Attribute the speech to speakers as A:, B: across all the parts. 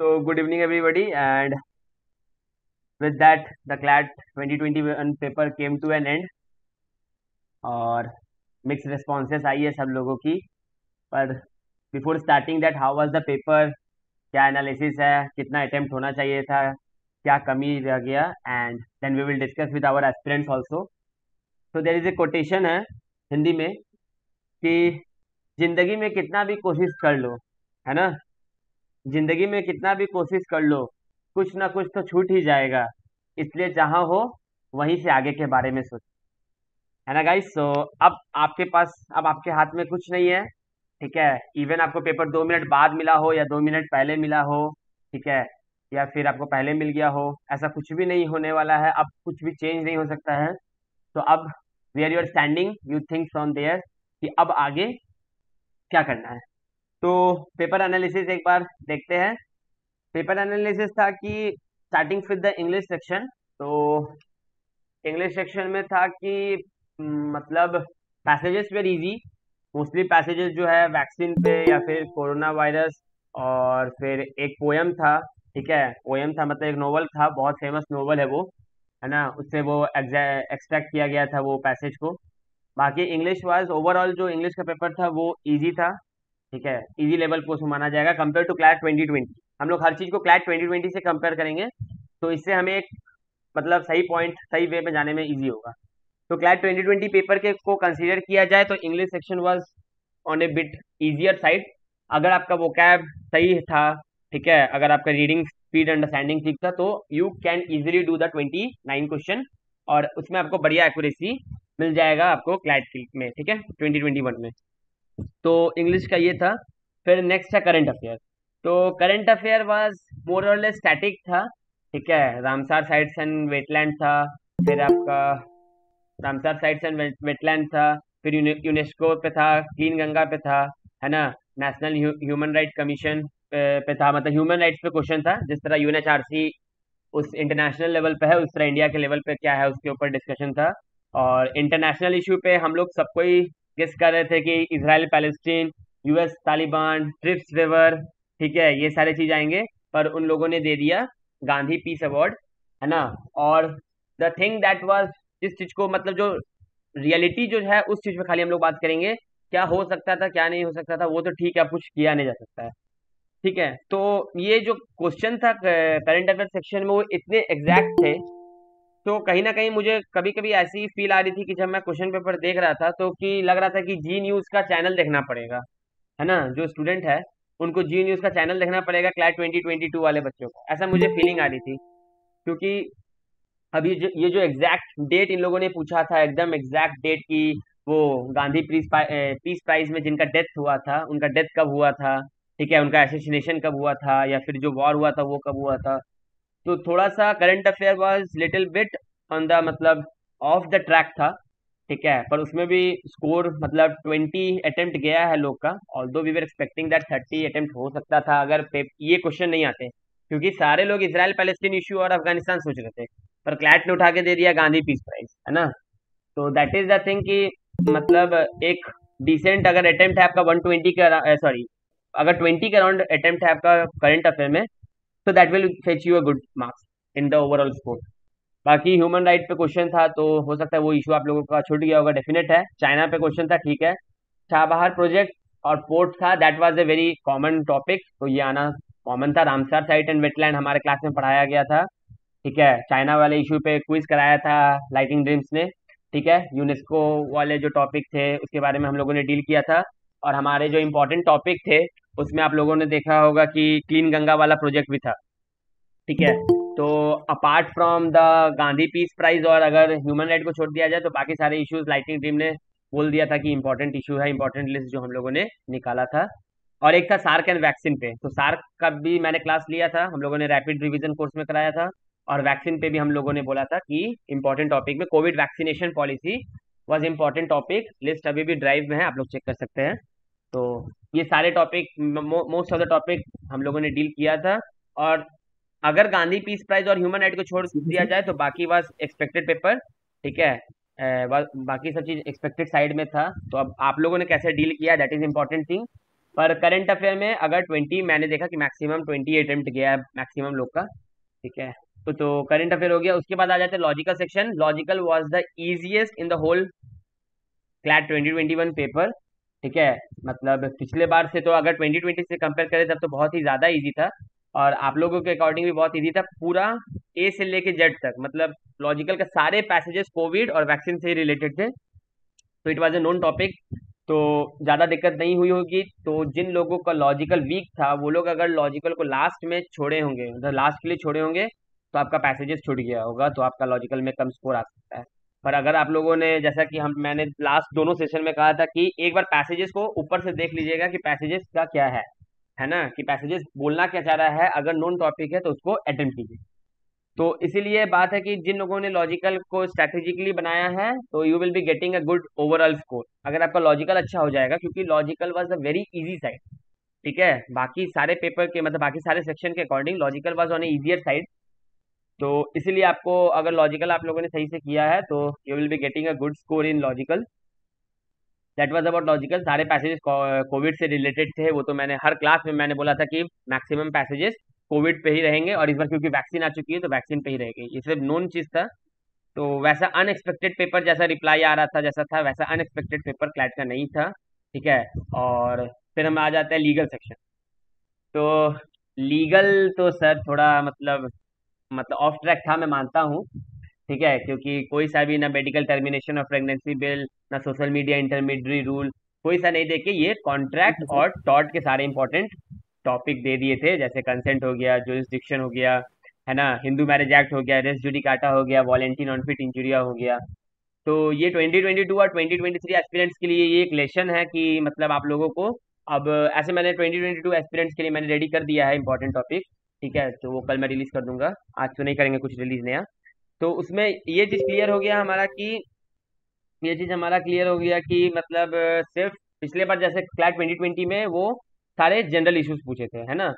A: So good evening everybody, and with that the CLAT 2021 paper came to an end और mix responses आई है सब लोगों की। पर before starting that, how was the paper? क्या analysis है? कितना अटेम्प्ट होना चाहिए था? क्या कमी रह गया? And then we will discuss with our aspirants also. तो देयर इज ए कोटेशन है हिंदी में कि जिंदगी में कितना भी कोशिश कर लो, है ना, जिंदगी में कितना भी कोशिश कर लो, कुछ ना कुछ तो छूट ही जाएगा। इसलिए जहां हो वहीं से आगे के बारे में सोच, है ना गाइस। सो अब आपके हाथ में कुछ नहीं है, ठीक है। इवन आपको पेपर 2 मिनट बाद मिला हो या 2 मिनट पहले मिला हो, ठीक है, या फिर आपको पहले मिल गया हो, ऐसा कुछ भी नहीं होने वाला है। अब कुछ भी चेंज नहीं हो सकता है। तो अब where you are standing, you think from there कि अब आगे क्या करना है। तो पेपर एनालिसिस एक बार देखते हैं। पेपर एनालिसिस था कि starting with the English section. तो इंग्लिश सेक्शन में था कि मतलब passages were easy. Mostly passages जो है वैक्सीन पे या फिर कोरोना वायरस, और फिर एक पोयम था, ठीक है। पोयम था मतलब एक नोवेल था, बहुत फेमस नोवेल है वो, है ना। उससे वो एक्सट्रैक्ट किया गया था वो पैसेज को। बाकी इंग्लिश वाइज ओवरऑल जो इंग्लिश का पेपर था वो इजी था, ठीक है। इजी लेवल को उसको माना जाएगा कंपेयर टू क्लैट 2020। हम लोग हर चीज को क्लैट 2020 से कंपेयर करेंगे, तो इससे हमें एक मतलब सही पॉइंट सही वे में जाने में इजी होगा। तो क्लैट 2020 पेपर के को कंसीडर किया जाए तो English section was on A bit easier side. अगर आपका वोकैब सही था, ठीक है, अगर आपका रीडिंग स्पीड अंडरस्टैंडिंग ठीक था, तो you can easily do the 29 question, और उसमें आपको बढ़िया एक्यूरेसी मिल जाएगा आपको क्लैट में, ठीक है, 2021 में। तो इंग्लिश का ये था। फिर नेक्स्ट है करंट अफेयर। तो करंट अफेयर वाज मोर और लेस स्टैटिक था, ठीक है। रामसार साइट्स एंड वेटलैंड था, फिर आपका रामसार साइट्स एंड वेटलैंड था, फिर यूनेस्को पे था, क्लीन गंगा पे था, है ना। नेशनल ह्यूमन राइट कमीशन पे था, मतलब ह्यूमन राइट्स पे क्वेश्चन था। जिस तरह यूएनएचआरसी उस इंटरनेशनल लेवल पे है, उस तरह इंडिया के लेवल पे क्या है उसके ऊपर डिस्कशन था। और इंटरनेशनल इशू पे हम लोग सबको ही गेस कर रहे थे कि Israel Palestine, US Taliban, trips river, ठीक है, ये सारे चीज आएंगे। पर उन लोगों ने दे दिया गांधी पीस अवार्ड, है ना। और द थिंग दैट वाज, जिस चीज को मतलब जो रियलिटी जो है उस चीज पे खाली हम लोग बात करेंगे। क्या हो सकता था क्या नहीं हो सकता था वो तो ठीक है, अब कुछ किया नहीं जा सकता है, ठीक है। तो ये जो क्वेश्चन था करंट अफेयर सेक्शन में वो इतने एग्जैक्ट थे, तो कहीं ना कहीं मुझे कभी कभी ऐसी फील आ रही थी कि जब मैं क्वेश्चन पेपर देख रहा था तो कि लग रहा था कि जी न्यूज का चैनल देखना पड़ेगा, है ना। जो स्टूडेंट है उनको जी न्यूज का चैनल देखना पड़ेगा क्लास 2022 वाले बच्चों को, ऐसा मुझे फीलिंग आ रही थी। क्योंकि अब ये जो एग्जैक्ट डेट इन लोगों ने पूछा था, एकदम एग्जैक्ट डेट की, वो गांधी पीस प्राइज में जिनका डेथ हुआ था उनका डेथ कब हुआ था, ठीक है, उनका एसेसिनेशन कब हुआ था, या फिर जो वॉर हुआ था वो कब हुआ था। तो थोड़ा सा current affair was little bit on the मतलब ऑफ द ट्रैक था, ठीक है। पर उसमें भी स्कोर मतलब 20 अटेम्प्ट गया है लोग का, although we were expecting that 30 attempt हो सकता था अगर ये क्वेश्चन नहीं आते। क्योंकि सारे लोग इसराइल पैलेस्टीन इशू और अफगानिस्तान सोच रहे थे, पर क्लैट ने उठा के दे दिया गांधी पीस प्राइज, है ना। तो दैट इज द थिंग कि मतलब एक डिसेंट अगर अटेम्प्ट है आपका 120 का, सॉरी, अगर 20 के अराउंड अटेम्प्ट है आपका करंट अफेयर में, तो that will fetch you a good marks in the overall score. बाकी ह्यूमन राइट पे क्वेश्चन था, तो हो सकता है वो इशू आप लोगों का छूट गया होगा, डेफिनेट है। चाइना पे क्वेश्चन था, ठीक है। चाबहार प्रोजेक्ट और पोर्ट था, that was a very common topic, तो ये आना कॉमन था। रामसर साइट एंड वेटलैंड हमारे क्लास में पढ़ाया गया था, ठीक है। चाइना वाले इशू पे क्विज कराया था लाइटिंग ड्रीम्स ने, ठीक है। यूनेस्को वाले जो टॉपिक थे उसके बारे में हम लोगों ने डील किया था। और हमारे जो इम्पोर्टेंट टॉपिक थे उसमें आप लोगों ने देखा होगा कि क्लीन गंगा वाला प्रोजेक्ट भी था, ठीक है। तो apart from the Gandhi peace prize और अगर ह्यूमन राइट को छोड़ दिया जाए तो बाकी सारे इश्यूज लाइटिंग टीम ने बोल दिया था कि इंपॉर्टेंट इशू है, इंपॉर्टेंट लिस्ट जो हम लोगों ने निकाला था। और एक था सार्क एंड वैक्सीन पे, तो सार्क का भी मैंने क्लास लिया था, हम लोगों ने रैपिड रिवीजन कोर्स में कराया था। और वैक्सीन पे भी हम लोगों ने बोला था कि इंपॉर्टेंट टॉपिक में Covid vaccination policy was important topic. List अभी भी ड्राइव में है, आप लोग चेक कर सकते हैं। तो ये सारे topic, most of the topic हम लोगों ने डील किया था। और अगर गांधी पीस प्राइज और ह्यूमन राइट को छोड़ दिया जाए तो बाकी वाज एक्सपेक्टेड पेपर, ठीक है। बाकी सब चीज एक्सपेक्टेड साइड में था। तो अब आप लोगों ने कैसे डील किया, दैट इज इंपॉर्टेंट थिंग। पर करंट अफेयर में अगर 20, मैंने देखा कि मैक्सिमम 20 अटेम्प्ट गया है मैक्सिमम लोग का। ठीक है, तो करंट अफेयर हो गया। उसके बाद आ जाते हैं logical section. Logical was the easiest in the whole CLAT 2021 paper. ठीक है, मतलब पिछले बार से तो अगर 2020 से कंपेयर करें तब तो बहुत ही ज़्यादा इजी था, और आप लोगों के अकॉर्डिंग भी बहुत इजी था। पूरा ए से लेके जेड तक, मतलब लॉजिकल के सारे पैसेजेस कोविड और वैक्सीन से ही रिलेटेड थे, तो it was a known topic. तो ज़्यादा दिक्कत नहीं हुई होगी। तो जिन लोगों का लॉजिकल वीक था वो लोग अगर लॉजिकल को लास्ट में छोड़े होंगे, मतलब लास्ट के लिए छोड़े होंगे, तो आपका पैसेजेस छूट गया होगा, तो आपका लॉजिकल में कम स्कोर आ सकता है। पर अगर आप लोगों ने, जैसा कि हम मैंने लास्ट दोनों सेशन में कहा था कि एक बार पैसेजेस को ऊपर से देख लीजिएगा कि पैसेजेस का क्या है ना, कि पैसेजेस बोलना क्या चाह रहा है। अगर नोन टॉपिक है तो उसको अटेम्प्ट कीजिए। तो इसीलिए बात है कि जिन लोगों ने लॉजिकल को स्ट्रैटेजिकली बनाया है, तो you will be getting a good overall score अगर आपका लॉजिकल अच्छा हो जाएगा, क्योंकि logical was a very easy side. ठीक है, बाकी सारे पेपर के, मतलब बाकी सारे सेक्शन के according logical was on A easier side. तो इसीलिए आपको अगर लॉजिकल आप लोगों ने सही से किया है तो you will be getting a good score in logical. That was about logical. सारे पैसेजेस कोविड से रिलेटेड थे, वो तो मैंने हर क्लास में मैंने बोला था कि मैक्सिमम पैसेजेस कोविड पे ही रहेंगे, और इस बार क्योंकि वैक्सीन आ चुकी है तो वैक्सीन पे ही रहेगी, ये सिर्फ नोन चीज था। तो वैसा अनएक्सपेक्टेड पेपर, जैसा रिप्लाई आ रहा था जैसा था, वैसा अनएक्सपेक्टेड पेपर क्लैट का नहीं था। ठीक है, और फिर हम आ जाते हैं लीगल सेक्शन। तो लीगल तो सर थोड़ा मतलब ऑफ ट्रैक था, मैं मानता हूँ। ठीक है, क्योंकि कोई सा भी ना medical termination of pregnancy bill, ना सोशल मीडिया इंटरमीडियरी रूल, कोई सा नहीं देके ये कॉन्ट्रैक्ट और टॉर्ट के सारे इंपॉर्टेंट टॉपिक दे दिए थे, जैसे कंसेंट हो गया, जुरिस्डिक्शन हो गया, है ना, हिंदू मैरिज एक्ट हो गया, रेस जुडिकाटा हो गया, वॉलेंटी नॉन फिट इंजुरिया हो गया। तो ये 2022 और 2023 एस्पिरेंट्स के लिए ये एक लेसन है कि मतलब आप लोगों को अब, ऐसे मैंने 2022 एस्पिरेंट्स के लिए मैंने रेडी कर दिया है इंपॉर्टेंट टॉपिक। ठीक है, तो वो कल मैं रिलीज कर दूंगा, आज तो नहीं करेंगे कुछ रिलीज नया। तो उसमें ये चीज क्लियर हो गया हमारा कि, ये चीज हमारा क्लियर हो गया कि मतलब सिर्फ पिछले बार जैसे क्लैट 2020 में वो सारे जनरल इश्यूज पूछे थे, है ना,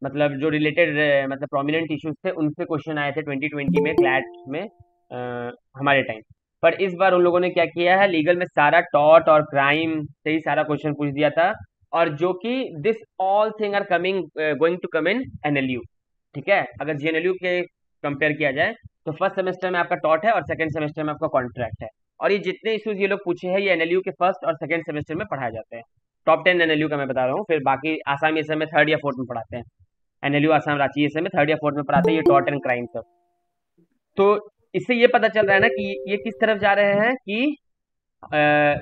A: मतलब जो रिलेटेड मतलब प्रोमिनेंट इश्यूज थे उनसे क्वेश्चन आए थे 2020 में क्लैट में, हमारे टाइम। पर इस बार उन लोगों ने क्या किया है, लीगल में सारा टॉर्ट और क्राइम से ही सारा क्वेश्चन पूछ दिया था, और जो कि this all thing are coming going to come in NLU. ठीक है, अगर जीएनएलयू के कंपेयर किया जाए तो फर्स्ट सेमेस्टर में आपका टॉट है और सेकंड सेमेस्टर में आपका कॉन्ट्रैक्ट है। और ये जितने इश्यूज ये लोग पूछे हैं ये एनएलयू के फर्स्ट और सेकंड सेमेस्टर में पढ़ाए जाते हैं। टॉप 10 एनएलयू का मैं बता रहा हूँ, फिर बाकी आसाम ये सब में थर्ड या फोर्थ में पढ़ाते हैं। एनएलयू आसाम रांची ये सब में थर्ड या फोर्थ में पढ़ाते हैं ये टॉट एंड क्राइम सब। तो इससे ये पता चल रहा है ना कि ये किस तरफ जा रहे हैं कि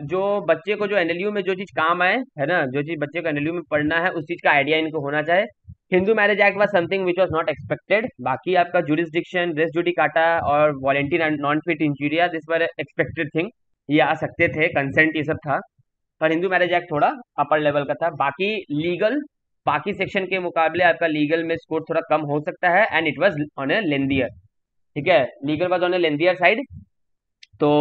A: जो बच्चे को जो एनएलयू में जो चीज काम आए, है ना, जो चीज बच्चे को एनएलयू में पढ़ना है उस चीज का आइडिया इनको होना चाहिए। Hindu marriage act was something which was not expected. बाकी आपका जुरिस्डिक्शन, रेस जुडिकाटा और volenti non fit injuria, this were expected thing, ये आ सकते थे, कंसेंट ये सब था। पर हिंदू मैरिज एक्ट थोड़ा अपर लेवल का था। बाकी लीगल, बाकी सेक्शन के मुकाबले आपका लीगल में स्कोर थोड़ा कम हो सकता है, and it was on a lengthier. ठीक है, legal was on a lengthier side. तो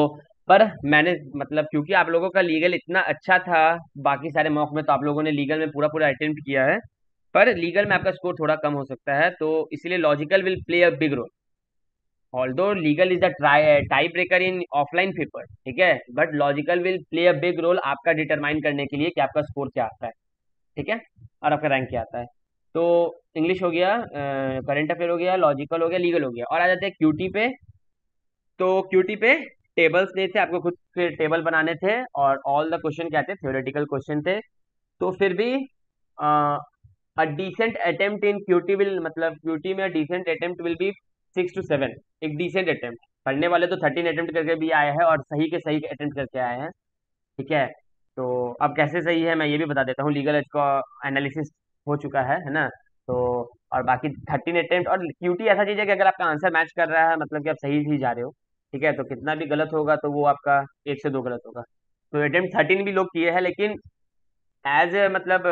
A: पर मैंने मतलब क्योंकि आप लोगों का लीगल इतना अच्छा था बाकी सारे मॉक में, तो आप लोगों ने लीगल में पूरा पूरा अटेम्प्ट किया है, पर लीगल में आपका स्कोर थोड़ा कम हो सकता है, तो इसलिए logical will play a big role. Although legal is the tie breaker in offline paper, ठीक है, but logical will play a big role आपका डिटरमाइन करने के लिए कि आपका स्कोर क्या आता है। ठीक है, और आपका रैंक क्या आता है। तो इंग्लिश हो गया, करंट अफेयर हो गया, लॉजिकल हो गया, लीगल हो गया, और आ जाते हैं क्यूटी पे। तो क्यूटी पे टेबल्स नहीं थे, आपको खुद से टेबल बनाने थे, और ऑल द क्वेश्चन क्या थे, थ्योरेटिकल क्वेश्चन थे। तो फिर भी a decent attempt in QT will, मतलब क्यूटी में decent attempt will be 6 to 7, एक डिसेंट अटेम्प्ट। पढ़ने वाले तो 13 अटेम्प्ट करके भी आए हैं और सही के सही अटेम्प्ट करके आए हैं। ठीक है, तो अब कैसे सही है मैं ये भी बता देता हूँ। लीगल एज का एनालिसिस हो चुका है ना, तो और बाकी 13 अटेम्प्ट, और क्यूटी ऐसा चीज है कि अगर आपका आंसर मैच कर रहा है मतलब कि आप सही ही जा रहे हो। ठीक है, तो कितना भी गलत होगा तो वो आपका 1 से 2 गलत होगा। तो अटेम्प्ट 13 भी लोग किए हैं, लेकिन एज ए मतलब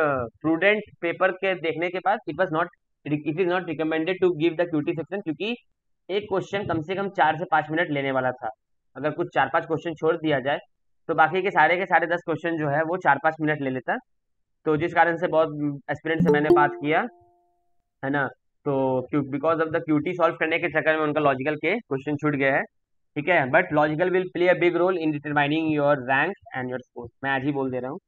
A: प्रूडेंट पेपर के देखने के बाद it is not recommended to give the QT section, क्योंकि एक क्वेश्चन कम से कम 4 से 5 मिनट लेने वाला था। अगर कुछ 4-5 क्वेश्चन छोड़ दिया जाए तो बाकी के सारे 10 क्वेश्चन जो है वो 4-5 मिनट ले लेता। तो जिस कारण से बहुत एस्पिरेंट से मैंने बात किया, है ना, तो because of the QT solve करने के चक्कर में उनका लॉजिकल के क्वेश्चन छूट गए हैं। ठीक है, but logical will play a big role in determining your rank and your score, मैं आज ही बोल दे रहा हूँ।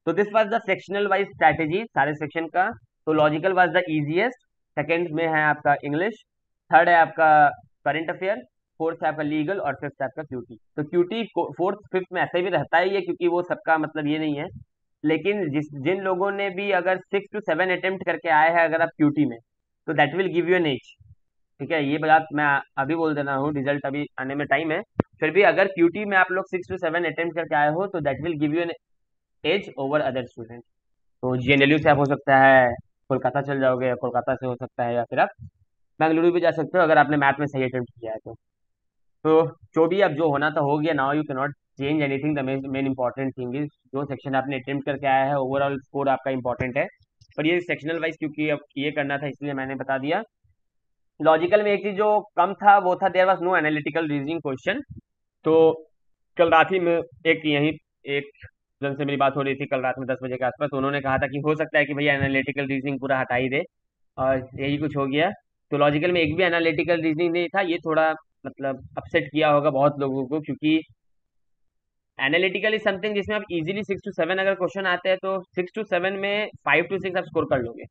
A: तो this was the sectional wise strategy सारे सेक्शन का। तो logical was the easiest, second में है आपका इंग्लिश, थर्ड है आपका करंट अफेयर, फोर्थ है आपका लीगल और फिफ्थ है आपका क्यूटी। तो क्यूटी फोर्थ फिफ्थ में ऐसे भी रहता ही है क्योंकि वो सबका मतलब ये नहीं है, लेकिन जिन लोगों ने भी अगर 6 to 7 अटेम्प्ट करके आए हैं अगर आप क्यूटी में, तो that will give you an edge. ठीक है, ये बात मैं अभी बोल देना हूँ, रिजल्ट अभी आने में टाइम है, फिर भी अगर क्यूटी में आप लोग 6 to 7 अटेम्प्ट करके आए हो तो that will give you an edge over other student. तो जेएनएलयू से आप हो सकता है कोलकाता चल जाओगे, या कोलकाता से हो सकता है, या फिर आप बेंगलुरु भी जा सकते हो अगर आपने मैथ में सही अटेम्प्ट किया है तो जो भी अब जो होना था हो गया। Now you can not change anything, the main important thing is जो सेक्शन आपने अटेम्प्ट करके आया है ओवरऑल स्कोर आपका इंपॉर्टेंट है। पर ये सेक्शनल वाइज क्योंकि अब ये करना था इसलिए मैंने बता दिया। लॉजिकल में एक चीज जो कम था वो था there was no analytical reasoning question. तो कल रात ही में एक जन से मेरी बात हो रही थी कल रात में 10 बजे के आसपास, तो उन्होंने कहा था कि हो सकता है कि भैया एनालिटिकल रीजनिंग पूरा हटा ही दे, और यही कुछ हो गया। तो लॉजिकल में एक भी एनालिटिकल रीजनिंग नहीं था, ये थोड़ा मतलब अपसेट किया होगा बहुत लोगों को, क्योंकि एनालिटिकल इज समथिंग जिसमें आप इजीली 6 to 7 अगर क्वेश्चन आते हैं तो 6 to 7 में 5 to 6 आप स्कोर कर लोगे,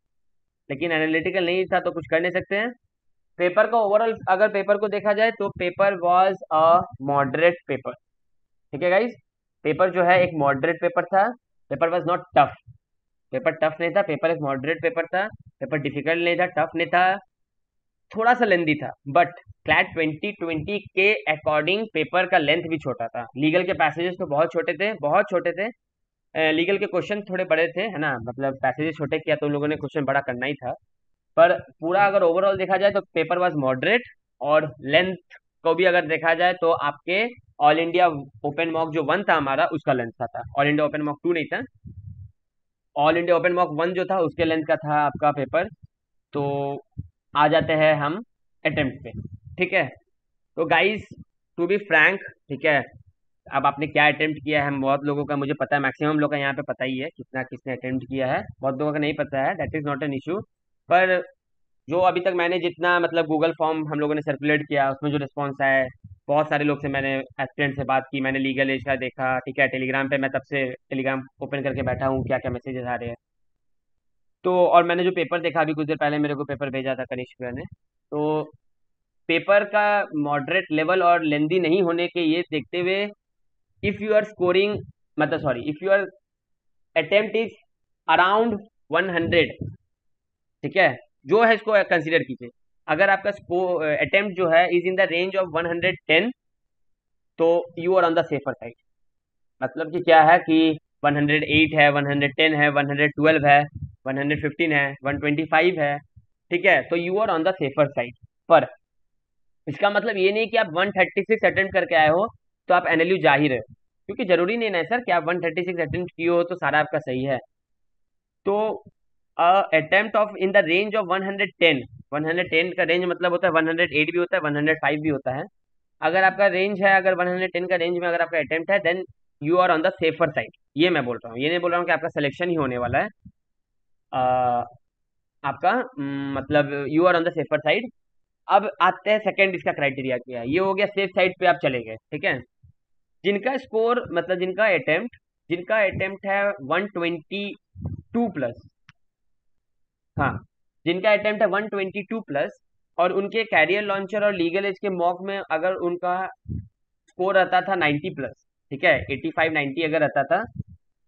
A: लेकिन एनालिटिकल नहीं था तो कुछ कर नहीं सकते हैं। पेपर का ओवरऑल अगर पेपर को देखा जाए तो paper was a moderate paper. ठीक है गाइस, पेपर जो है एक मॉडरेट पेपर था, paper was not tough, paper tough नहीं था, पेपर एक मॉडरेट पेपर था, पेपर डिफिकल्ट नहीं था, टफ नहीं था, थोड़ा सा लेंदी था, बट क्लैट 2020 के अकॉर्डिंग पेपर का लेंथ भी छोटा था। लीगल के पैसेजेस तो बहुत छोटे थे, बहुत छोटे थे, लीगल के क्वेश्चन थोड़े बड़े थे, है ना, मतलब पैसेजेस छोटे किया तो उन लोगों ने क्वेश्चन बड़ा करना ही था। पर पूरा अगर ओवरऑल देखा जाए तो पेपर वाज मॉडरेट, और लेंथ को भी अगर देखा जाए तो आपके ऑल इंडिया ओपन मॉक जो 1 था हमारा उसका लेंथ था, ऑल इंडिया ओपन मॉक 2 नहीं था, ऑल इंडिया ओपन मॉक 1 जो था उसके लेंथ का था आपका पेपर। तो आ जाते हैं हम अटेम्प्ट पे। ठीक है, तो गाइस टू बी फ्रैंक, ठीक है, अब आपने क्या अटेम्प्ट किया है, हम बहुत लोगों का मुझे पता है, मैक्सिमम लोग का यहाँ पे पता ही है कितना किसने अटेम्प्ट किया है, बहुत लोगों का नहीं पता है, that is not an issue. पर जो अभी तक मैंने जितना मतलब गूगल फॉर्म हम लोगों ने सर्कुलेट किया उसमें जो रिस्पॉन्स आया है, बहुत सारे लोग से मैंने एस्पिरेंट से बात की, मैंने लीगल एज का देखा, ठीक है, टेलीग्राम पे मैं तब से टेलीग्राम ओपन करके बैठा हूँ क्या क्या मैसेजेस आ रहे हैं। तो और मैंने जो पेपर देखा अभी कुछ देर पहले मेरे को पेपर भेजा था कनिष्क भैया ने, तो पेपर का मॉडरेट लेवल और लेंदी नहीं होने के ये देखते हुए, इफ यू आर स्कोरिंग मतलब sorry if your attempt is around 100, ठीक है, जो है इसको कंसीडर कीजिए, अगर आपका स्कोर अटेम्प्ट जो है is in the range of 110, तो you are on the safer side. मतलब कि क्या है कि 108 है, 110 है, 112 है, 115 है, 125 है, ठीक है, तो you are on the safer side. पर इसका मतलब ये नहीं कि आप 136 अटेम्प्ट करके आए हो तो आप एनएलयू जा ही रहे हो, क्योंकि जरूरी नहीं ना सर कि आप 136 अटेम्प्ट किए हो तो सारा आपका सही है। तो attempt of in the range of 110, 110 का रेंज मतलब होता है 108 भी होता है, 105 भी होता है। अगर आपका रेंज है, अगर 110 का रेंज में अगर आपका अटेम्प्ट है, then you are on the safer side. ये मैं बोल रहा हूँ, ये नहीं बोल रहा हूँ कि आपका सिलेक्शन ही होने वाला है, आपका मतलब you are on the safer side. अब आते हैं सेकंड, इसका क्राइटेरिया क्या है, ये हो गया सेफ साइड पे आप चले गए, ठीक है। जिनका स्कोर मतलब जिनका अटेम्प्ट है 122 प्लस, हाँ, जिनका अटेम्प्ट है 122 प्लस, और उनके कैरियर लॉन्चर और लीगल एज के मॉक में अगर उनका स्कोर रहता था 90 प्लस, ठीक है, 85 90 अगर रहता था,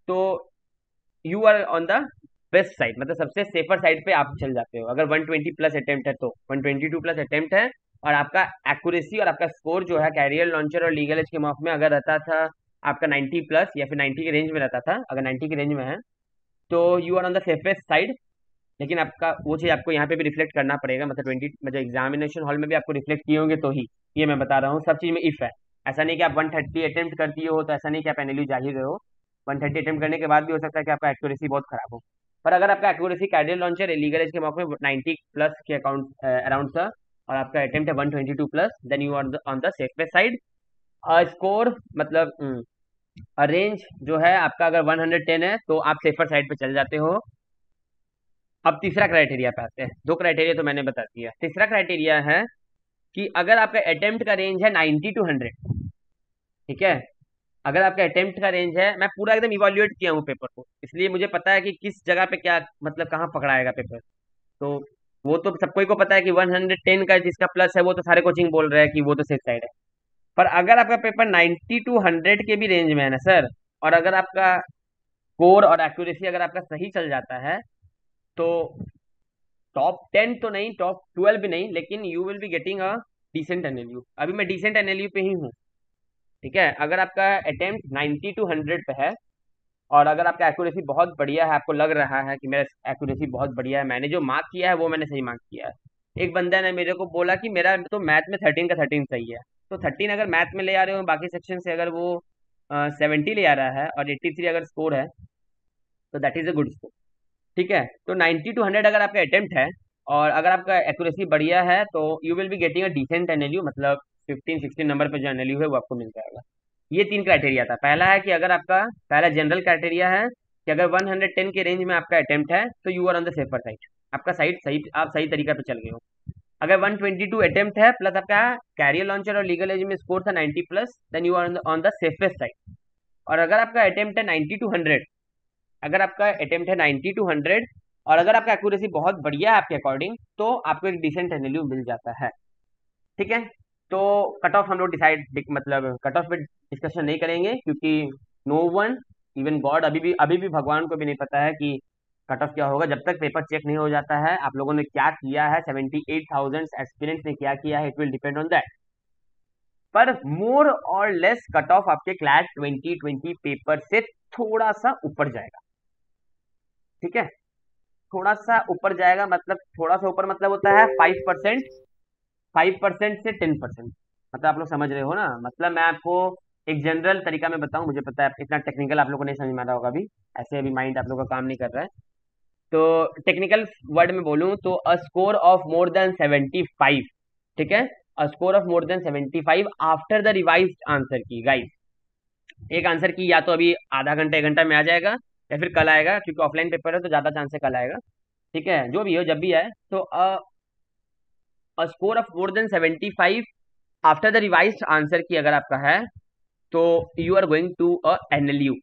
A: तो you are on the best side, मतलब सबसे सेफर साइड पे आप चल जाते हो। अगर 120 प्लस अटेम्प्ट है तो 122 प्लस अटेम्प्ट है, और आपका एक्यूरेसी और आपका स्कोर जो है कैरियर लॉन्चर और लीगल एज के मॉक में अगर रहता था आपका 90 प्लस या फिर 90 के रेंज में रहता था, अगर 90 के रेंज में है तो you are on the safest side. लेकिन आपका वो चीज़ आपको यहाँ पे भी रिफ्लेक्ट करना पड़ेगा, मतलब 20 मतलब एग्जामिनेशन हॉल में भी आपको रिफ्लेक्ट किए होंगे तो ही, ये मैं बता रहा हूँ, सब चीज़ में इफ है। ऐसा नहीं कि आप 130 अटेम्प्ट करती हो तो ऐसा नहीं कि आप एनएलयू जा ही रहे हो, 130 अटेम्प्ट करने के बाद भी हो सकता है कि आपका एक्यूरेसी बहुत खराब हो। पर अगर आपका accuracy career launcher legal edge के मौके में 90 प्लस के अकाउंट अराउंड था, और आपका अटेम्प्ट है 122 plus, then you are on the safest side. Score मतलब रेंज जो है आपका अगर 110 है तो आप सेफर साइड पे चल जाते हो। अब तीसरा क्राइटेरिया पे आते हैं, दो क्राइटेरिया तो मैंने बता दिया, तीसरा क्राइटेरिया है कि अगर आपका अटेम्प्ट का रेंज है 90 to 100, ठीक है, अगर आपका अटेम्प्ट का रेंज है, मैं पूरा एकदम इवैल्यूएट किया हूँ पेपर को, इसलिए मुझे पता है कि किस जगह पे क्या मतलब कहाँ पकड़ाएगा पेपर। तो वो तो सबको ही को पता है कि 110 का जिसका प्लस है वो तो सारे कोचिंग बोल रहे हैं कि वो तो सेफ साइड है। पर अगर आपका पेपर 90 टू 100 के भी रेंज में है ना सर, और अगर आपका कोर और एक्यूरेसी अगर आपका सही चल जाता है, तो टॉप 10 तो नहीं, टॉप 12 भी नहीं, लेकिन you will be getting a decent NLU. अभी मैं डिसेंट एनएलयू पे ही हूँ। ठीक है, अगर आपका अटेम्प्ट 90 टू 100 पे है, और अगर आपका एक्यूरेसी बहुत बढ़िया है, आपको लग रहा है कि मेरा एक्यूरेसी बहुत बढ़िया है, मैंने जो मार्क किया है वो मैंने सही मार्क किया है। एक बंदा ने मेरे को बोला कि मेरा तो मैथ में 13 का 13 सही है। तो 13 अगर मैथ में ले आ रहे हो, बाकी सेक्शन से अगर वो 70 ले आ रहा है और 83 अगर स्कोर है, तो that is a good score. ठीक है, तो 90 टू 100 अगर आपका अटेम्प्ट है और अगर आपका एक्यूरेसी बढ़िया है, तो you will be getting a decent NLU, मतलब 15-16 नंबर पे जो एनएलयू है वो आपको मिल जाएगा। ये 3 क्राइटेरिया था। पहला है कि अगर आपका, पहला जनरल क्राइटेरिया है कि अगर 110 के रेंज में आपका अटेम्प्ट है, तो you are on the safer side, आपका साइड सही, आप सही तरीका पे चल गए हो। अगर 122 अटेम्प्ट है प्लस आपका कैरियर लॉन्चर और लीगल एज में स्कोर था 90 plus, then you are on the safest side. और अगर आपका अटेम्प्ट है 90 टू 100, अगर आपका अटेम्प्ट है 90 टू 100 और अगर आपका एक्यूरेसी बहुत बढ़िया है आपके अकॉर्डिंग, तो आपको एक डिसेंट एनएलयू मिल जाता है। ठीक है, तो कट ऑफ हम लोग डिसाइड, मतलब कट ऑफ पे डिस्कशन नहीं करेंगे, क्योंकि नो वन, इवन गॉड, अभी भी भगवान को भी नहीं पता है कि कट ऑफ क्या होगा, जब तक पेपर चेक नहीं हो जाता है आप लोगों ने क्या किया है, 78,000 एस्पिरेंट्स ने क्या किया है, it will depend on that. पर मोर और लेस कट ऑफ आपके क्लैट 2020 पेपर से थोड़ा सा ऊपर जाएगा। ठीक है, थोड़ा सा ऊपर जाएगा, मतलब थोड़ा सा ऊपर मतलब होता है 5%, 5% से 10%। मतलब आप लोग समझ रहे हो ना, मतलब मैं आपको एक जनरल तरीका में बताऊं, मुझे पता है इतना टेक्निकल आप लोगों को नहीं समझ में आ रहा होगा अभी, ऐसे अभी माइंड आप लोगों का काम नहीं कर रहा है। तो टेक्निकल वर्ड में बोलूं तो a score of more than 75। ठीक है, अ score of more than 75 after the revised answer की, गाइस। एक आंसर की या तो अभी आधा घंटा 1 घंटा में आ जाएगा, या फिर कल आएगा, क्योंकि ऑफलाइन पेपर है तो ज्यादा चांस है कल आएगा। ठीक है, जो भी हो जब भी आए, तो a score of more than 75 after the revised answer key अगर आपका है, तो you are going to a NLU.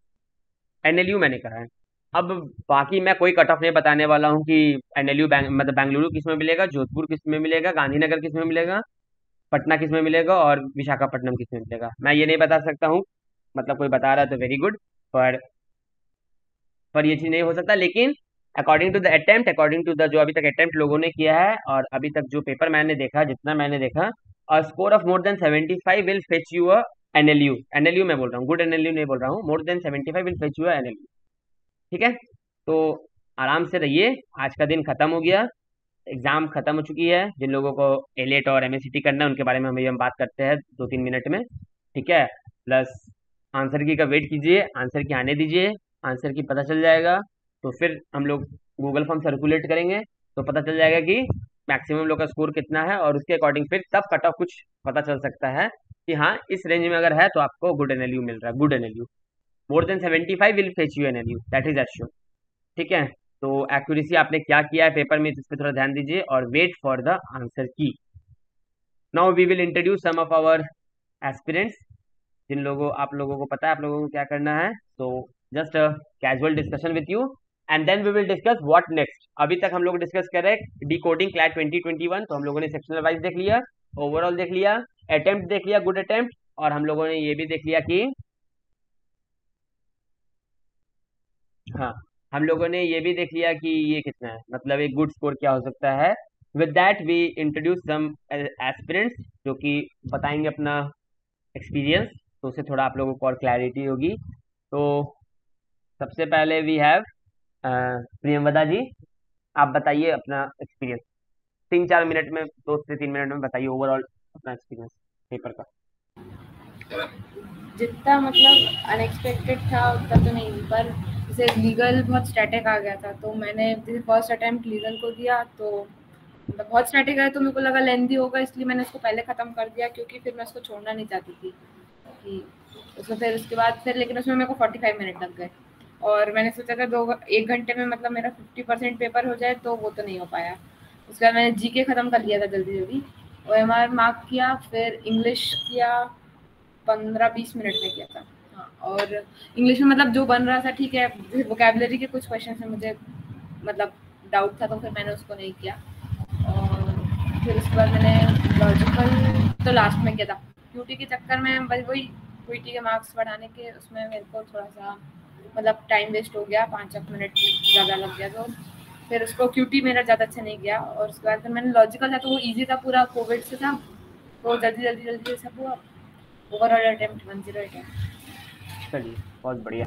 A: NLU मैंने कहा है। अब बाकी मैं कोई कट ऑफ नहीं बताने वाला हूँ कि एनएलयू मतलब बेंगलुरु किस में मिलेगा, जोधपुर किस में मिलेगा, गांधीनगर किस में मिलेगा, पटना किस में मिलेगा और विशाखापट्टनम किस में मिलेगा, मैं ये नहीं बता सकता हूँ। मतलब कोई बता रहा है तो वेरी गुड, पर पर ये चीज नहीं हो सकता। लेकिन according to the attempt, according to the जो अभी तक अटेम्प्ट लोगों ने किया है, और अभी तक जो पेपर मैंने देखा, जितना मैंने देखा, और score of more than 75 will fetch you a NLU. NLU मैं बोल रहा हूँ, गुड एनएलयू नहीं बोल रहा हूँ, मोर than 75 will fetch you a NLU. ठीक है, तो आराम से रहिए, आज का दिन खत्म हो गया, एग्जाम खत्म हो चुकी है। जिन लोगों को एलेट और एमएससीटी करना है उनके बारे में हम बात करते हैं 2-3 मिनट में। ठीक है, प्लस आंसर की का वेट कीजिए, आंसर की आने दीजिए, आंसर की पता चल जाएगा, तो फिर हम लोग गूगल फॉर्म सर्कुलेट करेंगे, तो पता चल जाएगा कि मैक्सिमम लोग का स्कोर कितना है, और उसके अकॉर्डिंग फिर तब कट ऑफ कुछ पता चल सकता है कि हाँ इस रेंज में अगर है तो आपको गुड एनएलयू मिल रहा है, good NLU. More than 75 will fetch you NLU, that is assure. ठीक है, तो एक्यूरेसी आपने क्या किया है पेपर में, इस पे थोड़ा ध्यान दीजिए, और वेट फॉर द आंसर की। Now we will introduce some of our aspirants, जिन लोगों, आप लोगों को पता है आप लोगों को क्या करना है, तो just casual discussion with you, and then we will discuss what next. अभी तक हम लोग डिस्कस कर रहे हैं डिकोडिंग क्लैट 2021, तो हम लोगों ने सेक्शनल वाइज देख लिया, ओवरऑल देख लिया, अटेम्प्ट देख लिया, गुड अटेम्प्ट, और हम लोगों ने ये भी देख लिया कि, हाँ, हम लोगों ने ये भी देख लिया कि ये कितना है, मतलब एक गुड स्कोर क्या हो सकता है। With that we introduce some aspirants, जो कि बताएंगे अपना एक्सपीरियंस, तो उससे थोड़ा आप लोगों को और क्लैरिटी होगी। तो सबसे पहले वी हैव प्रियंवदा जी, आप बताइए अपना एक्सपीरियंस, 3-4 मिनट में, 2 से 3 मिनट में बताइए ओवरऑल अपना एक्सपीरियंस पेपर का।
B: जितना मतलब अनएक्सपेक्टेड था उतना तो नहीं, पर जैसे लीगल बहुत स्टैटिक आ गया था, तो मैंने जैसे फर्स्ट अटेम्प्ट लीगल को दिया, तो मतलब बहुत स्टैटिक है, तो मेरे को लगा लेंदी होगा, इसलिए मैंने उसको पहले ख़त्म कर दिया, क्योंकि फिर मैं उसको छोड़ना नहीं चाहती थी कि उसको, फिर उसके बाद फिर लेकिन उसमें मेरे को 45 मिनट लग गए, और मैंने सोचा था 1 घंटे में मतलब मेरा 50% पेपर हो जाए, तो वो तो नहीं हो पाया। उसके बाद मैंने जीके ख़त्म कर लिया था जल्दी जल्दी, ओएमआर मार्क किया, फिर इंग्लिश किया 15-20 मिनट में किया था। हाँ, और इंग्लिश में मतलब जो बन रहा था ठीक है, वोकैबुलरी के कुछ क्वेश्चन में मुझे मतलब डाउट था, तो फिर मैंने उसको नहीं किया। और फिर उसके बाद मैंने लॉजिकल तो लास्ट में किया था। क्यूटी के चक्कर में वही क्यूटी के मार्क्स बढ़ाने के उसमें मेरे को थोड़ा सा मतलब टाइम वेस्ट हो गया, 5 मिनट ज़्यादा लग गया, तो फिर उसको क्यूटी मेरा ज़्यादा अच्छा नहीं गया। और उसके बाद फिर मैंने लॉजिकल था तो वो ईजी था, पूरा कोविड से था, तो जल्दी जल्दी जल्दी सब हुआ। ओवरऑल अटेम्प्ट 108 है।
A: चलिए, बहुत बढ़िया।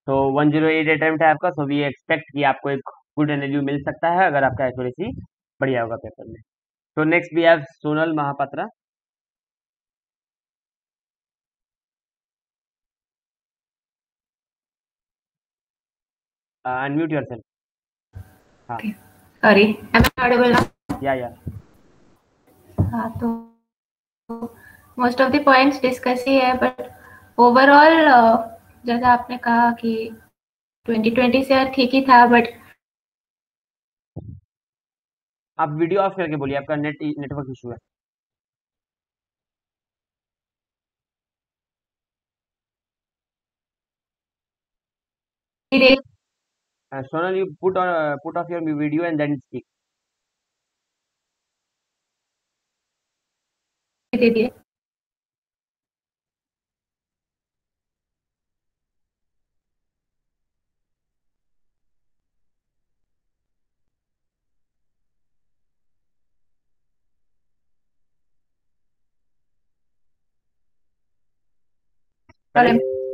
A: तो 108 अटेम्प्ट है आपका, सो वी एक्सपेक्ट कि आपको एक गुड एनएलयू मिल सकता है अगर आपका एक्यूरेसी बढ़िया होगा पेपर में। तो next we have Sonal Mahapatra. Unmute yourself. हाँ।
C: Okay. Sorry, am I audible now?
A: या
C: हाँ, तो most of the points discuss ही है, बट ओवरऑल जैसा आपने कहा कि 2020 से ठीक ही था, बट
A: आप वीडियो ऑफ करके बोलिए, आपका नेटवर्क इशू है।
C: धीरे
A: Sonal, you put off your video and then speak.
C: धीरे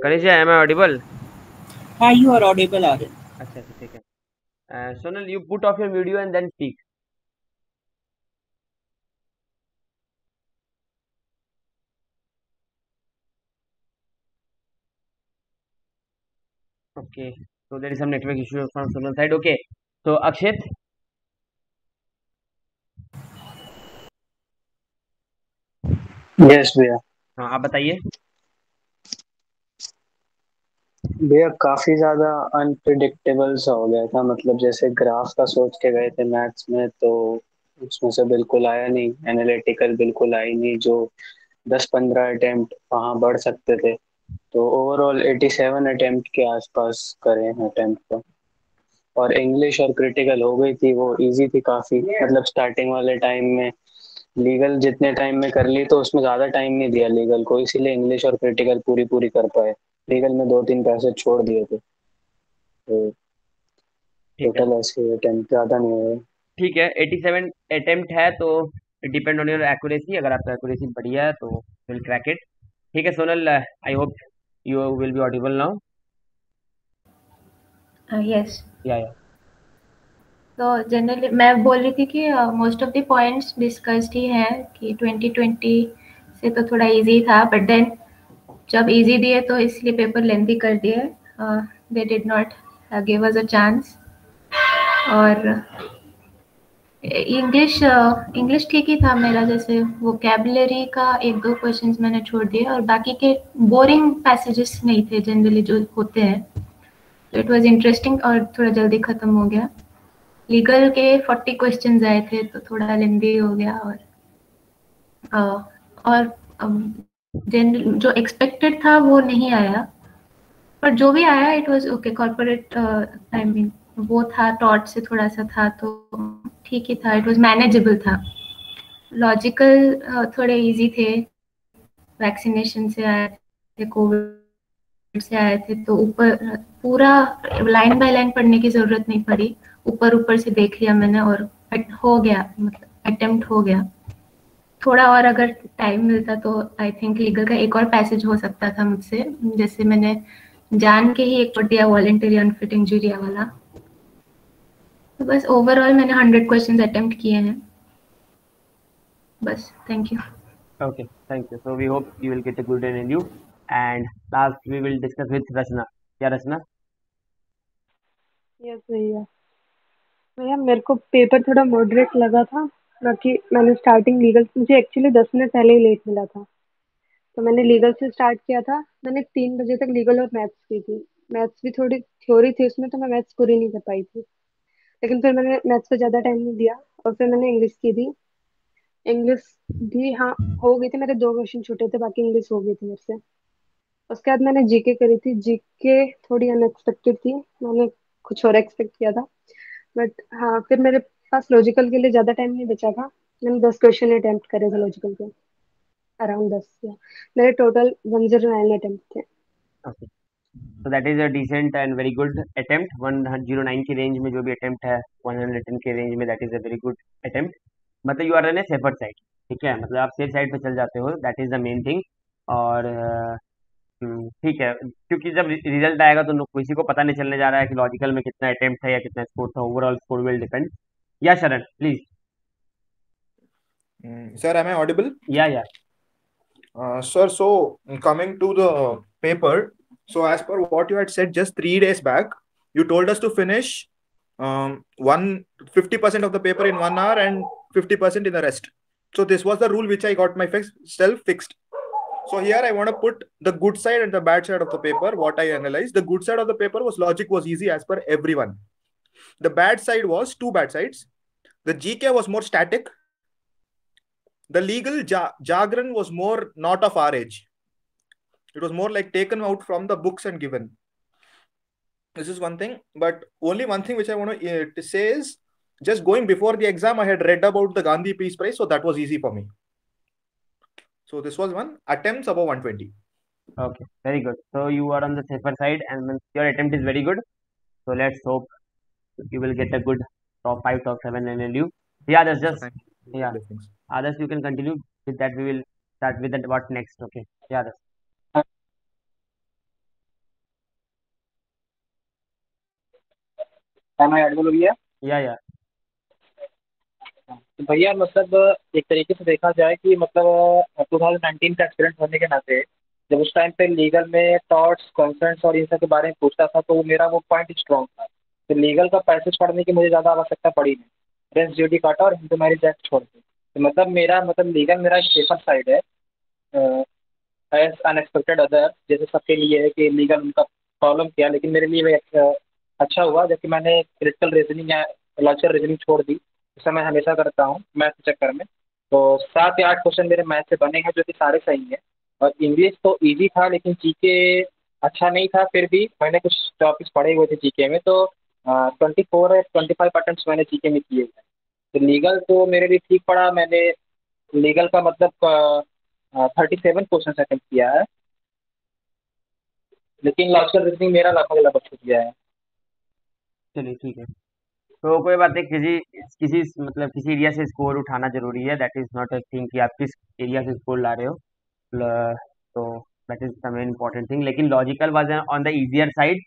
A: कलेजा, एम आई ऑडिबल?
D: हाँ, you are audible, Aryan.
A: अच्छा अच्छा, ठीक है। Sonal, you put off your video and then speak. Okay, so there is some network issue from Sonal side. Okay, so Akshit.
E: Yes भैया।
A: हाँ, आप बताइए।
E: भैया काफी ज्यादा अनप्रिडिक्टेबल सा हो गया था, मतलब जैसे ग्राफ का सोच के गए थे मैथ्स में, तो उसमें से बिल्कुल आया नहीं, एनालिटिकल बिल्कुल आई नहीं। जो 10-15 अटेम्प्ट वहां बढ़ सकते थे, तो ओवरऑल 87 अटेम्प्ट के आसपास करे हैं अटेम्प्ट को। और इंग्लिश और क्रिटिकल हो गई थी, वो इजी थी काफी, मतलब स्टार्टिंग वाले टाइम में लीगल जितने टाइम में कर ली तो उसमें ज्यादा टाइम नहीं दिया लीगल को, इसीलिए इंग्लिश और क्रिटिकल पूरी पूरी कर पाए। लीगल में 2-3 पैसे छोड़ दिए थे, तो
A: ठीक है,
E: टोटल ऐसे अटेम्प्ट ज्यादा नहीं हुए।
A: ठीक है। 87 अटेम्प्ट है, तो डिपेंड ऑन योर एक्यूरेसी। अगर आपका एक्यूरेसी बढ़िया है तो विल क्रैक इट। ठीक है Sonal, I hope you will be audible now.
C: Yes.
A: या
C: तो जनरली मैं बोल रही थी कि most of the points discussed ही हैं कि 2020 से तो थोड़ा इजी था, बट देन जब इजी दिए तो इसलिए पेपर लेंथी कर दिए। They did not give us a chance. और इंग्लिश ठीक ही था मेरा, जैसे वोकैबुलरी का 1-2 क्वेश्चंस मैंने छोड़ दिए, और बाकी के बोरिंग पैसेजेस नहीं थे जनरली जो होते हैं, तो इट वाज इंटरेस्टिंग और थोड़ा जल्दी खत्म हो गया। लीगल के 40 क्वेश्चंस आए थे तो थोड़ा लेंदी हो गया। और जनरल जो एक्सपेक्टेड था वो नहीं आया, पर जो भी आया it was okay. Corporate I mean वो था, टॉट से थोड़ा सा था, तो ठीक ही था, इट वाज मैनेजेबल था। लॉजिकल थोड़े इजी थे, वैक्सीनेशन से आए थे, कोविड से आए थे, तो ऊपर पूरा लाइन बाय लाइन पढ़ने की जरूरत नहीं पड़ी, ऊपर ऊपर से देख लिया मैंने और हो गया, मतलब अटेम्प्ट हो गया। थोड़ा और अगर टाइम मिलता तो आई थिंक लीगल का एक और पैसेज हो सकता था मुझसे, जैसे मैंने जान के ही एक पढ़ दिया, वॉलंटरी अनफिट इंजूरिया वाला। तो बस ओवरऑल मैंने 100 क्वेश्चंस अटेम्प्ट किए हैं बस। Thank you.
A: okay, thank you. So we hope you will get a good NLU. And last we will discuss with Rachna. क्या रचना?
F: यस भैया। भैया मेरे को पेपर थोड़ा मॉडरेट लगा था, बाकी मैंने स्टार्टिंग लीगल, मुझे एक्चुअली 10 मिनट पहले ही लेट मिला था, तो मैंने लीगल से स्टार्ट किया था। मैंने 3 बजे तक लीगल और मैथ्स की थी। मैथ्स भी थोड़ी थ्योरी थी उसमें, तो मैं मैथ्स पूरी नहीं कर पाई थी, लेकिन फिर मैंने मैथ्स पे ज़्यादा टाइम नहीं दिया और फिर मैंने इंग्लिश की थी। इंग्लिश भी हाँ हो गई थी, मेरे 2 क्वेश्चन छूटे थे, बाकी इंग्लिश हो गई थी मेरे से। उसके बाद मैंने जीके करी थी। जीके थोड़ी अनएक्सपेक्टेड थी, मैंने कुछ और एक्सपेक्ट किया था। बट हाँ, फिर मेरे पास लॉजिकल के लिए ज्यादा टाइम नहीं बचा था। मैंने 10 क्वेश्चन अटेम्प्ट करे थे लॉजिकल के, अराउंड 10 या मेरे टोटल 109 अटेम्प्ट थे।
A: ओके, तो that is a decent and very good attempt. 109 की रेंज में जो भी अटेम्प्ट है 110 के रेंज में, that is a very good attempt. मतलब you are on a safer side, ठीक है, मतलब आप सेफ साइड पे चल जाते हो, that is the main thing. और ठीक है, क्योंकि जब रिजल्ट आएगा तो किसी को पता नहीं चलने जा रहा है कि लॉजिकल में कितना अटेम्प्ट है या कितना स्कोर था। Overall score will depend. या शरण please.
G: Sir, am I audible?
A: या
G: Sir, so coming to the paper, so as per what you had said just 3 days back, you told us to finish 50% of the paper in 1 hour and 50% in the rest. So this was the rule which I got my self fixed. So here I want to put the good side and the bad side of the paper. What I analyzed, the good side of the paper was logic was easy as per everyone. The bad side was two bad sides. The GK was more static. The legal jargon was more not of our age. It was more like taken out from the books and given. This is one thing, but only one thing which I want to say is just going before the exam, I had read about the Gandhi Peace Prize, so that was easy for me. So this was one attempts above 120.
A: Okay, very good. So you are on the safer side and your attempt is very good. So let's hope you will get a good top 5, top 7 NLU. Yeah, that's just, yeah. Others, you can continue with that. We will start with that. What next? Okay. Yeah, that's.
H: Am I audible भैया?
A: Yeah.
H: तो भैया मतलब एक तरीके से देखा जाए कि मतलब 2019 का एक्सपीरियंस होने के नाते जब उस टाइम पे लीगल में टॉर्ट्स कॉन्सर्न्स और इन सब के बारे में पूछता था तो मेरा वो पॉइंट स्ट्रॉन्ग था। तो लीगल का पैसेज पढ़ने की मुझे ज़्यादा आवश्यकता पड़ी नहीं। रेंस ड्यूटी काटा और हिंदू मैरिज एक्ट छोड़ के तो मतलब मेरा मतलब लीगल मेरा एक सेफर साइड है एज अनएक्सपेक्टेड अदर जैसे सबके लिए है कि लीगल उनका प्रॉब्लम किया लेकिन मेरे लिए अच्छा हुआ जबकि मैंने क्रिटिकल रीजनिंग या लॉजिकल रीजनिंग छोड़ दी। ऐसा मैं हमेशा करता हूँ मैथ के चक्कर में। तो 7 या 8 क्वेश्चन मेरे मैथ से बने हैं जो कि सारे सही हैं। और इंग्लिश तो इजी था लेकिन जीके अच्छा नहीं था। फिर भी मैंने कुछ टॉपिक्स पढ़े हुए थे जीके में तो 24 या 25 अटेम्प्ट्स मैंने जीके में किए थे। तो लीगल तो मेरे लिए ठीक पड़ा। मैंने लीगल का मतलब 37 क्वेश्चन अटेम्प्ट किया है लेकिन लॉजिकल रीजनिंग मेरा लगभग छूट गया है।
A: चलिए ठीक है, तो कोई बात नहीं। किसी एरिया से स्कोर उठाना जरूरी है। That is not a thing कि आप किस एरिया से स्कोर ला रहे हो। तो that is the main important thing. लेकिन logical was on the easier side.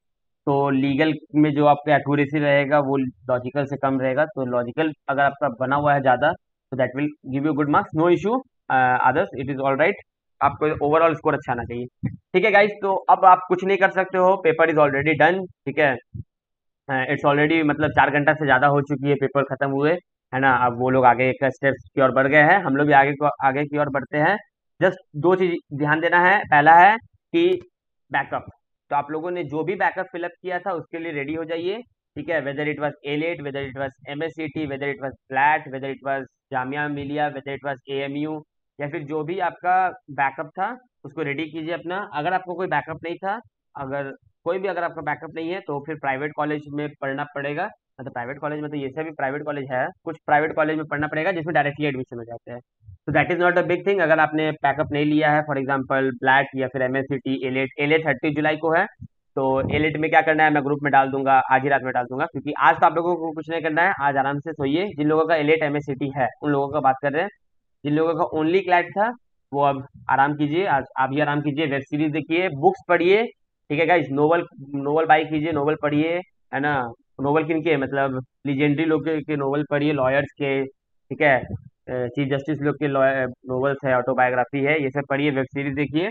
A: तो लीगल में जो आपका एक्यूरेसी रहेगा वो लॉजिकल से कम रहेगा। तो लॉजिकल अगर आपका बना हुआ है ज़्यादा तो that will give you good marks, no issue. Others it is all right. आपको ओवरऑल स्कोर अच्छा आना चाहिए। ठीक है गाइस, तो अब आप कुछ नहीं कर सकते हो। पेपर इज ऑलरेडी डन, ठीक है। इट्स ऑलरेडी मतलब 4 घंटा से ज़्यादा हो चुकी है पेपर ख़त्म हुए, है ना। अब वो लोग आगे का स्टेप्स की ओर बढ़ गए हैं, हम लोग भी आगे की ओर बढ़ते हैं। जस्ट 2 चीज़ ध्यान देना है। पहला है कि बैकअप। तो आप लोगों ने जो भी बैकअप फिलअप किया था उसके लिए रेडी हो जाइए, ठीक है। Whether it was AILET, whether it was MSCT, whether it was flat, whether it was Jamia Millia, whether it was AMU, या फिर जो भी आपका बैकअप था उसको रेडी कीजिए अपना। अगर आपको कोई बैकअप नहीं था, अगर आपका बैकअप नहीं है तो फिर प्राइवेट कॉलेज में पढ़ना पड़ेगा। मतलब प्राइवेट कॉलेज में तो ये सभी प्राइवेट कॉलेज है, कुछ प्राइवेट कॉलेज में पढ़ना पड़ेगा जिसमें डायरेक्टली एडमिशन हो जाते हैं। तो that is not a big thing. अगर आपने बैकअप नहीं लिया है, फॉर एग्जाम्पल ब्लैट या फिर MSCT, एलेट 30 जुलाई को है। तो एलेट में क्या करना है मैं ग्रुप में डाल दूंगा, आज ही रात में डाल दूंगा, क्योंकि आज तो आप लोगों को कुछ नहीं करना है। आज आराम से सोइए। जिन लोगों का एलेट MSCT है उन लोगों का बात कर रहे हैं। जिन लोगों का ओनली क्लैट था वो अब आराम कीजिए, आज आप भी आराम कीजिए। वेब सीरीज देखिए, बुक्स पढ़िए, ठीक है गाइस। नोवेल नोवेल बाई कीजिए, नोवेल पढ़िए, है ना। नोवेल किन के, मतलब लीजेंडरी लोग के नोवेल पढ़िए, लॉयर्स के, ठीक है। चीफ जस्टिस लोग के नोवेल्स है, ऑटोबायोग्राफी है, ये सब पढ़िए, वेब सीरीज देखिए,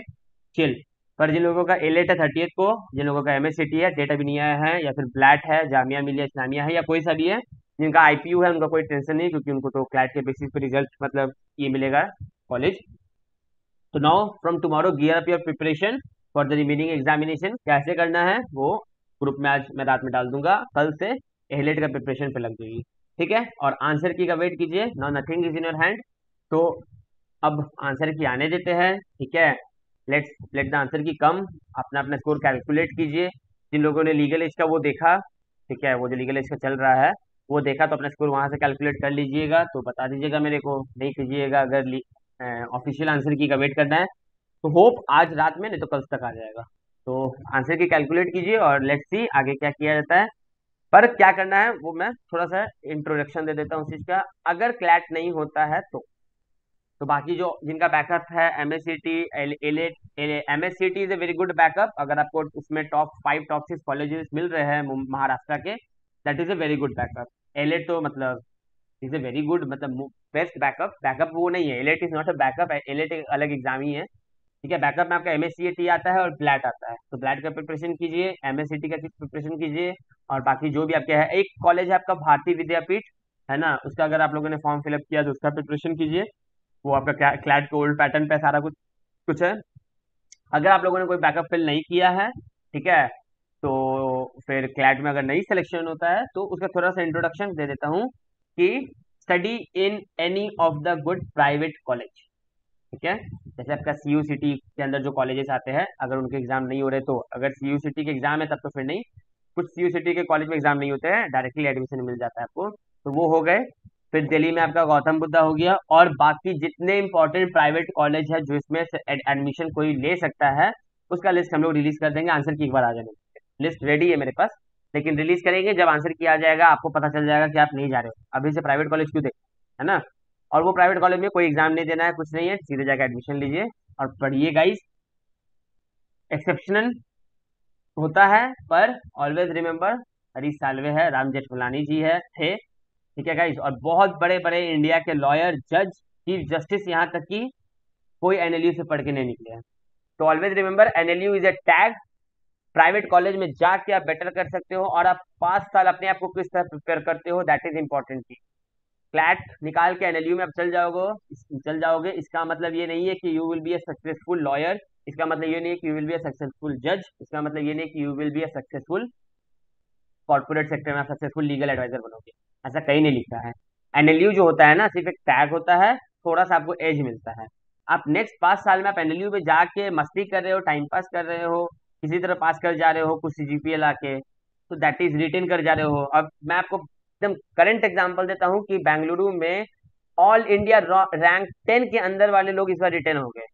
A: चिल। पर जिन लोगों का एलेट है 30th को, जिन लोगों का MSCT है, डेट अभी नहीं आया है, या फिर ब्लैट है, जामिया मिलिया इस्लामिया है, या कोई सा भी है, जिनका IPU है उनका कोई टेंशन नहीं, क्योंकि उनको तो क्लैट के बेसिस पे रिजल्ट मतलब ये मिलेगा कॉलेज। तो now from tomorrow gear up your preparation for the remaining examination. कैसे करना है वो ग्रुप में आज मैं रात में डाल दूंगा। कल से एलेट का प्रिपरेशन पे लग जाइए, ठीक है। और आंसर की का वेट कीजिए। Now nothing is in your hand. तो अब आंसर की आने देते हैं, ठीक है। लेट लेट द आंसर की कम, अपना अपना स्कोर कैलकुलेट कीजिए। जिन लोगों ने लीगल एज का वो देखा, ठीक है, वो जो लीगल एज का चल रहा है वो देखा, तो अपना स्कोर वहां से कैलकुलेट कर लीजिएगा, तो बता दीजिएगा मेरे को, नहीं कीजिएगा। अगर ऑफिशियल आंसर की का वेट करना है तो होप आज रात में, नहीं तो कल तक आ जाएगा। तो आंसर की कैलकुलेट कीजिए और लेट्स सी आगे क्या किया जाता है। पर क्या करना है वो मैं थोड़ा सा इंट्रोडक्शन दे देता हूँ उस चीज का। अगर क्लैट नहीं होता है तो बाकी जो जिनका बैकअप है MSCT, MSCT is a very good backup. अगर आपको उसमें टॉप 5 टॉप 6 कॉलेजेस मिल रहे हैं महाराष्ट्र के, that is a very good backup. AILET तो मतलब इज ए वेरी गुड, मतलब बेस्ट बैकअप। बैकअप वो नहीं है, AILET is not a backup, AILET एक अलग एग्जाम ही है, ठीक है। बैकअप में आपका MSCT आता है और ब्लैट आता है, तो ब्लैट का प्रिपरेशन कीजिए, MSCT का प्रिपरेशन कीजिए, और बाकी जो भी आपके है, एक कॉलेज है आपका भारतीय विद्यापीठ, है ना, उसका अगर आप लोगों ने फॉर्म फिलअप किया तो उसका प्रिपरेशन कीजिए। वो आपका क्लैट के ओल्ड पैटर्न पे सारा कुछ कुछ है। अगर आप लोगों ने कोई बैकअप फिल नहीं किया है, ठीक है, तो फिर क्लैट में अगर नई सिलेक्शन होता है तो उसका थोड़ा सा इंट्रोडक्शन दे देता हूँ कि study in any of the good private college, ठीक है। जैसे आपका CUCT के अंदर जो कॉलेजेस आते हैं, अगर उनके एग्जाम नहीं हो रहे तो, अगर CUCT के एग्जाम है तब तो फिर नहीं, कुछ CUCT के कॉलेज में एग्जाम नहीं होते हैं, डायरेक्टली एडमिशन मिल जाता है आपको, तो वो हो गए। फिर दिल्ली में आपका गौतम बुद्धा हो गया, और बाकी जितने इंपॉर्टेंट प्राइवेट कॉलेज है जो इसमें एडमिशन कोई ले सकता है, उसका लिस्ट हम लोग रिलीज कर देंगे आंसर की एक बार आ जाने में। लिस्ट रेडी है मेरे पास, लेकिन रिलीज करेंगे जब आंसर किया आ जाएगा, आपको पता चल जाएगा कि आप नहीं जा रहे हो अभी से प्राइवेट कॉलेज क्यों देख, है ना। और वो प्राइवेट कॉलेज में कोई एग्जाम नहीं देना है, कुछ नहीं है, सीधे जाकर एडमिशन लीजिए और पढ़िए गाइस। एक्सेप्शनल होता है, पर ऑलवेज रिमेम्बर हरीश साल्वे है, राम जेठमलानी जी है थे, ठीक है गाइस, और बहुत बड़े बड़े इंडिया के लॉयर, जज, चीफ जस्टिस, यहाँ तक कि कोई NLU से पढ़ के नहीं निकले हैं। तो always remember NLU is a tag. Private college में जाके आप बेटर कर सकते हो, और आप 5 साल अपने आप को किस तरह प्रिपेयर करते हो, दैट इज इंपॉर्टेंट चीज। क्लैट निकाल के NLU में आप चल जाओगे, इसका मतलब ये नहीं है कि you will B A successful lawyer, इसका मतलब ये नहीं है कि you will B A successful जज, इसका मतलब ये नहीं है कि you will B A successful corporate sector में आप सक्सेसफुल लीगल एडवाइजर बनोगे, ऐसा कहीं नहीं लिखा है। NLU जो होता है ना, सिर्फ एक टैग होता है, थोड़ा सा आपको एज मिलता है। आप नेक्स्ट 5 साल में आप NLU में जाके मस्ती कर रहे हो, टाइम पास कर रहे हो, किसी तरह पास कर जा रहे हो कुछ CGPA लाके, तो दैट इज रिटेन कर जा रहे हो। अब मैं आपको एकदम करंट एग्जांपल देता हूँ कि बेंगलुरु में ऑल इंडिया रैंक 10 के अंदर वाले लोग इस बार रिटेन हो गए।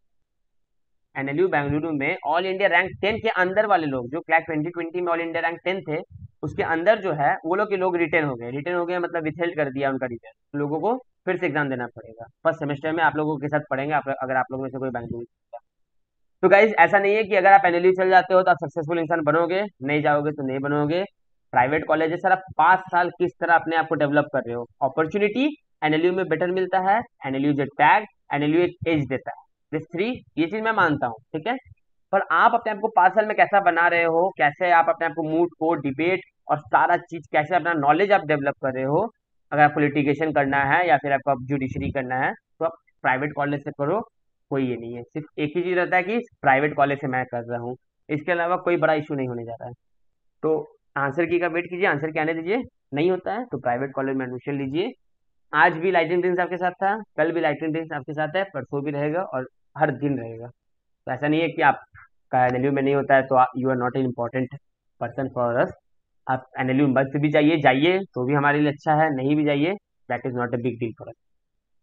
A: NLU बेंगलुरु में ऑल इंडिया रैंक 10 के अंदर वाले लोग, जो क्लैट 2020 में ऑल इंडिया रैंक 10 थे, उसके अंदर जो है वो लोग के लोग रिटेन हो गए। रिटेन हो गए मतलब विथहेल्ड कर दिया उनका रिटर्न, लोगों को फिर से एग्जाम देना पड़ेगा। फर्स्ट सेमेस्टर में आप लोगों के साथ पढ़ेंगे, अगर आप लोगों में से कोई बेंगलुरु। तो गाइज ऐसा नहीं है कि अगर आप NLU चल जाते हो तो आप सक्सेसफुल इंसान बनोगे, नहीं जाओगे तो नहीं बनोगे। प्राइवेट कॉलेज है सर, आप 5 साल किस तरह अपने आप को डेवलप कर रहे हो। अपॉर्चुनिटी NLU में बेटर मिलता है, NLU जो टैग, NLU एक एज देता है, दिस 3, ये चीज मैं मानता हूँ, ठीक है। पर आप अपने आप को 5 साल में कैसा बना रहे हो, कैसे आप अपने आप को मूड को डिबेट और सारा चीज कैसे अपना नॉलेज आप डेवलप कर रहे हो। अगर आपको लिटिगेशन करना है या फिर आपको जुडिशरी करना है तो आप प्राइवेट कॉलेज से करो, कोई ये नहीं है। सिर्फ एक ही चीज रहता है कि प्राइवेट कॉलेज से मैं कर रहा हूँ, इसके अलावा कोई बड़ा इशू नहीं होने जा रहा है। तो आंसर की का वेट कीजिए, आंसर के आने दीजिए, नहीं होता है तो प्राइवेट कॉलेज में एडमिशन लीजिए। आज भी लाइटिंग ड्रिंक्स आपके साथ था, कल भी लाइटिंग ड्रिंक्स आपके साथ है, परसों भी रहेगा और हर दिन रहेगा। तो ऐसा नहीं है कि आपका NLU में नहीं होता है तो you are not an important person for us. आप NLU में बस भी जाइए तो भी हमारे लिए अच्छा है, नहीं भी जाइए that is not a big deal for us.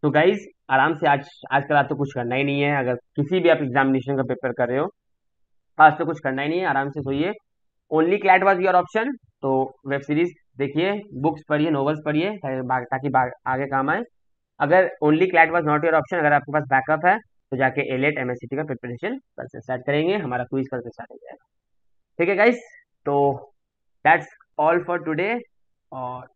A: तो गाइज आराम से आज कल तो कुछ करना ही नहीं है। अगर किसी भी आप एग्जामिनेशन का पेपर कर रहे हो, आज तो कुछ करना ही नहीं है, आराम से सोइए। Only CLAT was your option, तो वेब सीरीज देखिए, बुक्स पढ़िए, नॉवेल्स पढ़िए, ताकि आगे काम आए। अगर only CLAT was not your option, अगर आपके पास बैकअप है तो जाके एलेट MSCT का प्रिपरेशन कल से स्टार्ट करेंगे, हमारा क्विज कल से स्टार्ट हो जाएगा, ठीक है गाइस। तो दैट्स ऑल फॉर टुडे, और